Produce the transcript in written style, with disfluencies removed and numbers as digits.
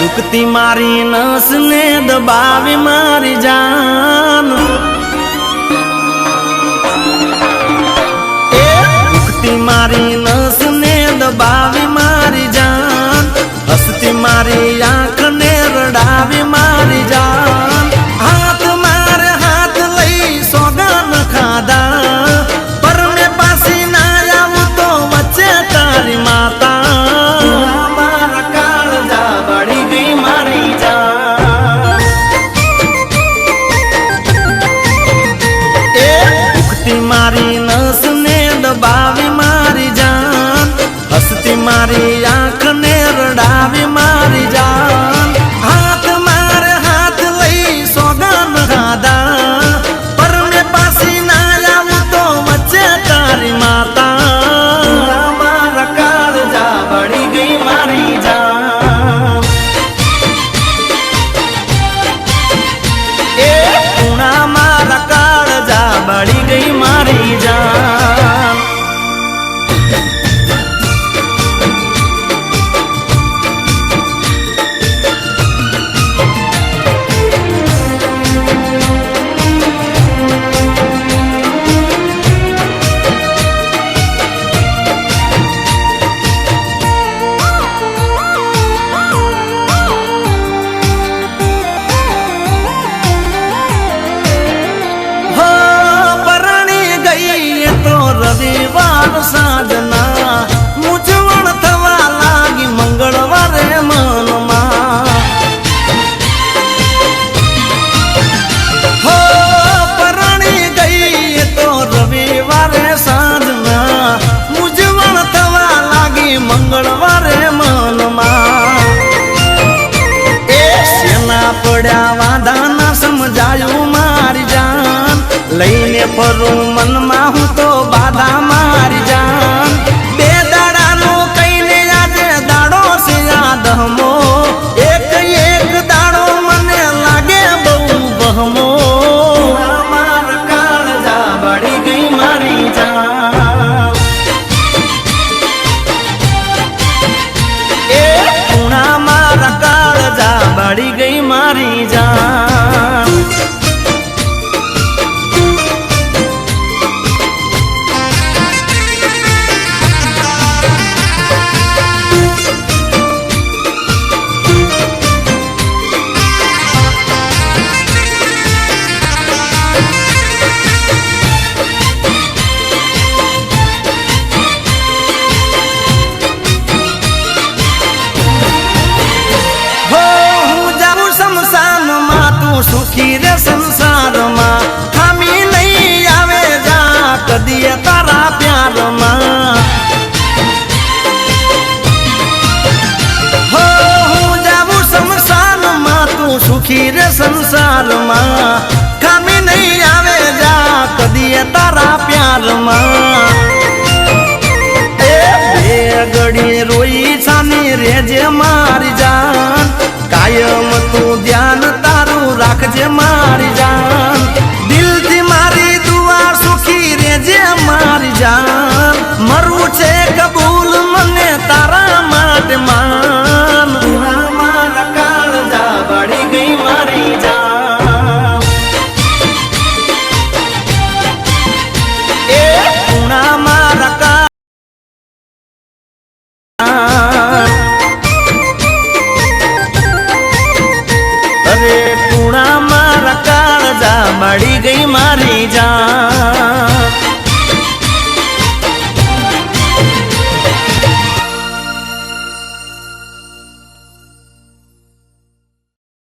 દુખતી મારી નસ ને દબાવી મારી જાન, દુખતી મારી નસ ને દબાવી મારી જાન, હસતી મારી આંખ ને રડાવી મારી જાન, હાથ મારે હાથ લઈ સોગન ખાધા પર મેં પાછી ના આવું તો વચ્ચે તારી માતા मारी नस ने दबावी मारी जान, हंसती मारी आंख ने रडावी मारी जान, हाथ मारे हाथ लई सोगन खाधा पर मैं पासी ना आऊं तो वच्चे तारी माता मारा काळजा बड़ी गई मारी जान, ए पूना मारा काळजा बड़ी गई मारी जान। रविवार साजना मुझवण थवा लागी मंगलवारे मनमा, हो परणी गई तो रविवारे साजना मुझवण थवा लागी मंगलवारे मनमा, ए सेना पड्या वादा ना समजायू मारी जान, लईने फरू मनमा हूँ तो बाधा मारी जान, बे दाड़ा नो कईने आजे दाड़ो से याद हमो, एक एक दाड़ो मने लागे बहु बहमो, मार काळजा बड़ी गई मारी जान, ए पूना मार काळजा बड़ी गई मारी जान। सुखी रे संसार मा खामी नहीं आवे जा कदी तारा प्यार मा, हो जाऊ संसार मा तू सुखी रे संसार मा खामी नहीं आवे जा कदी तारा प्यार मा, ए घड़ी रोई छानी रेजे मारी जान, कायम तू ध्यान तारू राखजे मारी जान, दिल थी मारी दुआ सुखी रेजे मारी जान, मरू छे कबूल मने तारा माटे मान, मारा काळजा बड़ी गई मारी जान, ए पूना मारा काळजा बड़ी गई मारी जान।